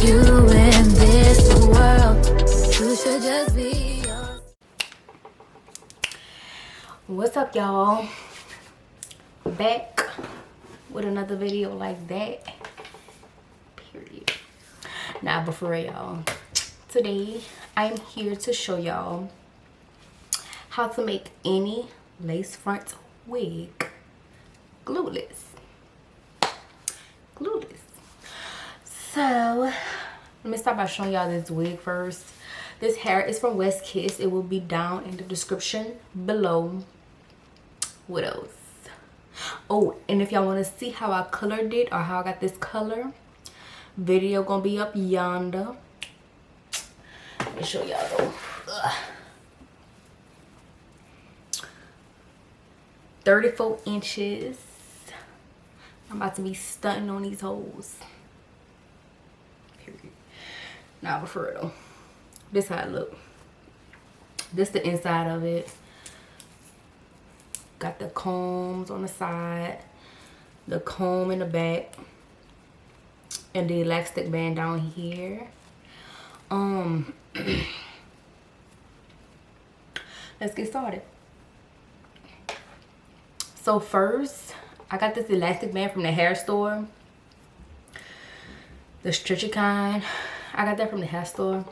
you in this world. You should just be yours. What's up, y'all? Back with another video like that. Period. Nah, but for real, y'all. Today, I'm here to show y'all how to make any lace front wig glueless. So, let me start by showing y'all this wig first. This hair is from West Kiss. It will be down in the description below. What else? Oh, and if y'all want to see how I colored it or how I got this color, video gonna be up yonder. Let me show y'all though. 34 inches. I'm about to be stunting on these hoes. Period. Nah, but for real though, this how it look. This the inside of it. Got the combs on the side, the comb in the back, and the elastic band down here. Let's get started. So first, I got this elastic band from the hair store, the stretchy kind. I got that from the hair store.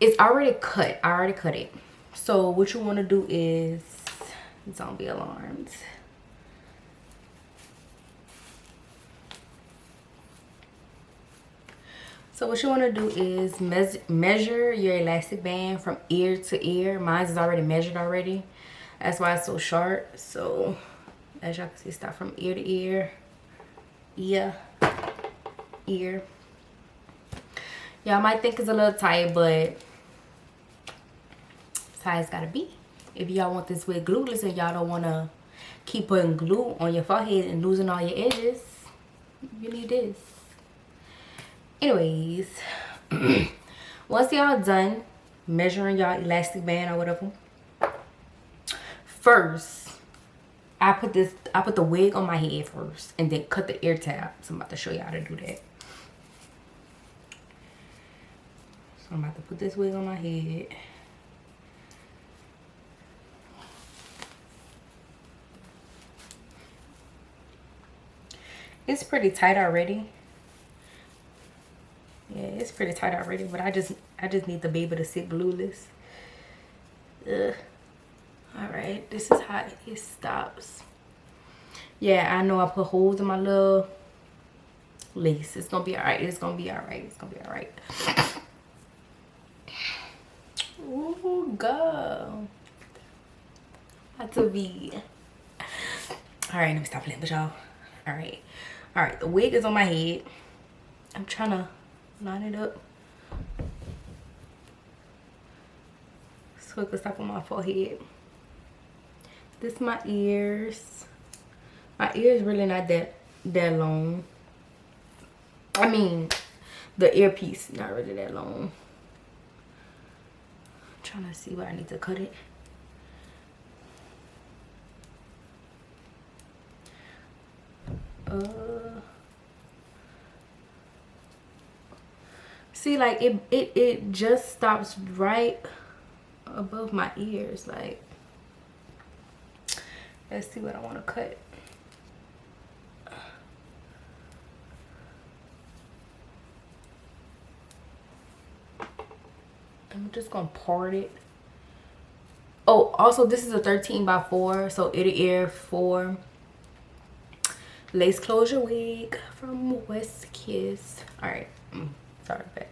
It's already cut. I already cut it. So what you want to do is, don't be alarmed. So what you want to do is measure your elastic band from ear to ear. Mine is already measured already. That's why it's so short. So as y'all can see, start from ear to ear. Ear. Y'all might think it's a little tight, but that's how it's gotta be. If y'all want this wig glueless and y'all don't want to keep putting glue on your forehead and losing all your edges, you need this. Anyways, once y'all done measuring y'all elastic band or whatever, first I put the wig on my head first and then cut the ear tab. So I'm about to show you how to do that. So I'm about to put this wig on my head. It's pretty tight already. Yeah, it's pretty tight already, but I just need the baby to sit glueless. Ugh. Alright, this is how it stops. Yeah, I know I put holes in my little lace. It's gonna be alright. It's gonna be alright. It's gonna be alright. Ooh, girl. Had to be. Alright, let me stop playing with y'all. Alright. Alright, the wig is on my head. I'm trying to line it up so it can stop on my forehead. This is my ears. My ears really not that long. I mean, the earpiece not really that long. I'm trying to see where I need to cut it. See, like it just stops right above my ears. Like, let's see what I want to cut. I'm just gonna part it. Oh, also this is a 13x4, so ear to ear 4 lace closure wig from West Kiss. All right, sorry about that.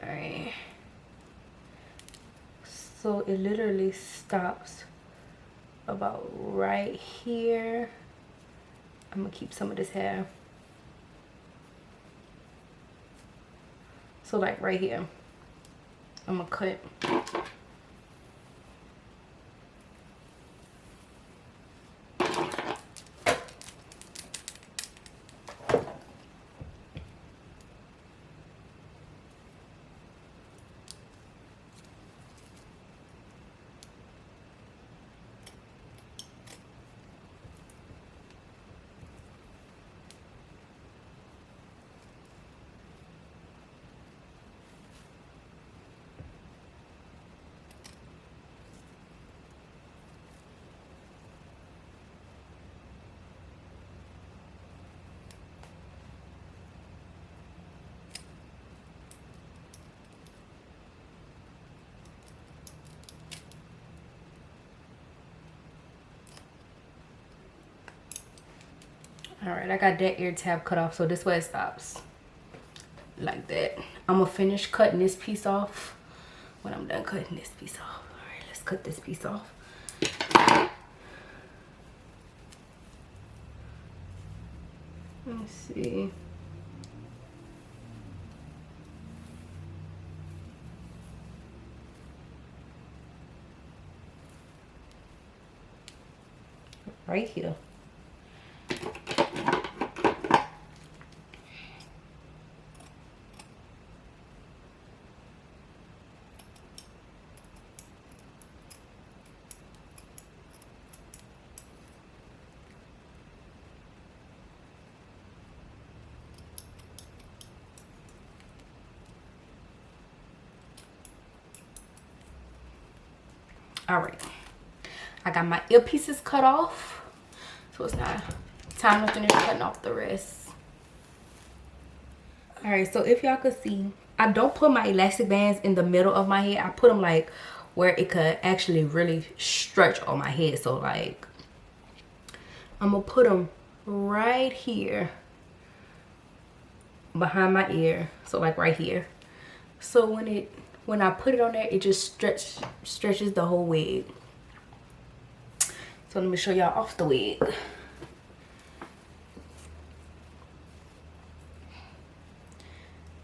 All right, so it literally stops about right here. I'm gonna keep some of this hair. So like right here, I'm gonna cut. All right, I got that ear tab cut off, so this way it stops. Like that. I'm gonna finish cutting this piece off when I'm done cutting this piece off. All right, let's cut this piece off. Let's see. Right here. All right, I got my earpieces cut off, so it's not time to finish cutting off the rest. All right, so if y'all could see, I don't put my elastic bands in the middle of my head. I put them like where it could actually really stretch on my head. So like, I'm gonna put them right here behind my ear, so like right here. So when I put it on there, it just stretches the whole wig. So let me show y'all off the wig.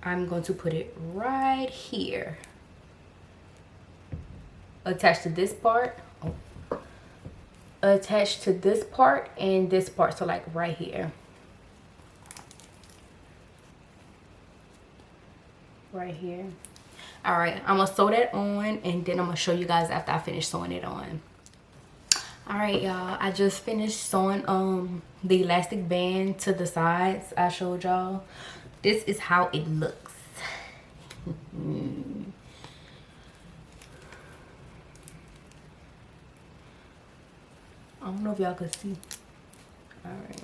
I'm going to put it right here, attached to this part, attached to this part and this part, so like right here. Right here. All right, I'm gonna sew that on and then I'm gonna show you guys after I finish sewing it on. All right, y'all, I just finished sewing the elastic band to the sides I showed y'all. This is how it looks. I don't know if y'all can see. All right.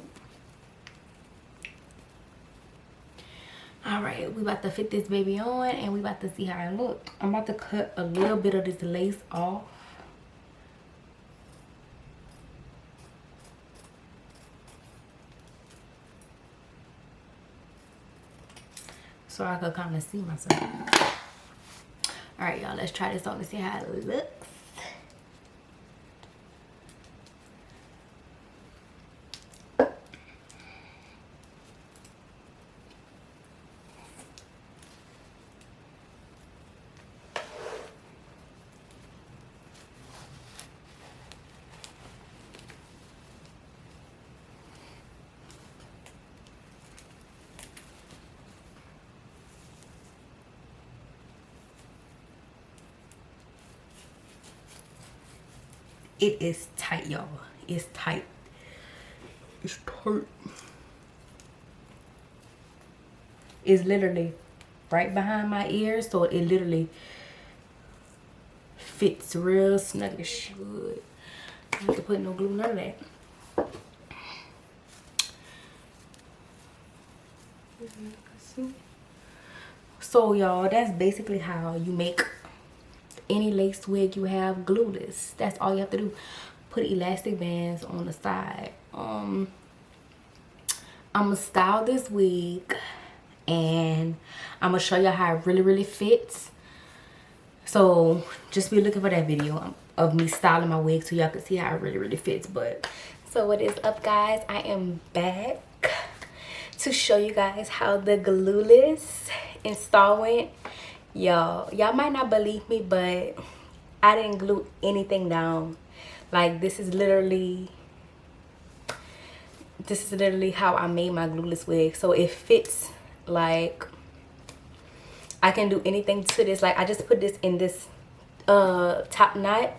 All right, we about to fit this baby on and we about to see how it look. I'm about to cut a little bit of this lace off. So I could kind of see myself. All right, y'all, let's try this on to see how it looks. It is tight, y'all. It's tight. It's tight. It's literally right behind my ear, so it literally fits real snuggish. Good. I don't have to put no glue, none of that. So y'all, that's basically how you make any lace wig you have glueless. That's all you have to do. Put elastic bands on the side. I'm gonna style this wig and I'm gonna show you how it really fits. So just be looking for that video of me styling my wig so y'all can see how it really fits. But so what is up, guys? I am back to show you guys how the glueless install went. Y'all might not believe me, but I didn't glue anything down. Like this is literally how I made my glueless wig. So it fits, like I can do anything to this. Like I just put this in this top knot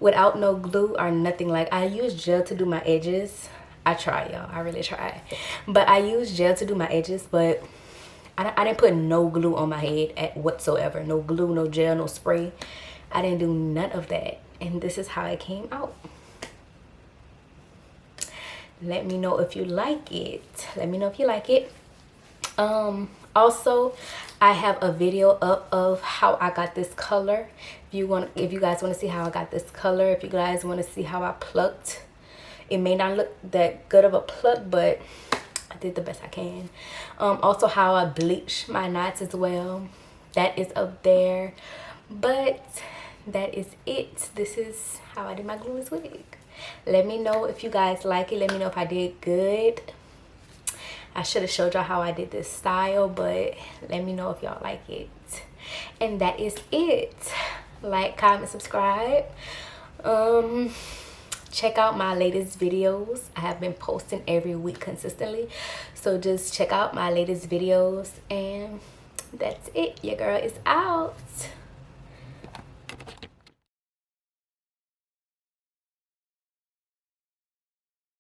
without no glue or nothing. Like I use gel to do my edges. I try, y'all, I really try, but I use gel to do my edges. But I didn't put no glue on my head whatsoever. No glue, no gel, no spray. I didn't do none of that. And this is how it came out. Let me know if you like it. Let me know if you like it. Also, I have a video up of how I got this color. If you guys want to see how I got this color, if you guys want to see how I plucked It may not look that good of a pluck, but I did the best I can. Also how I bleach my knots as well, that is up there. But that is it. This is how I did my glueless wig. Let me know if you guys like it. Let me know if I did good. I should have showed y'all how I did this style, but let me know if y'all like it. And that is it. Like, comment, subscribe. Check out my latest videos. I have been posting every week consistently, so just check out my latest videos. And that's it. Your girl is out.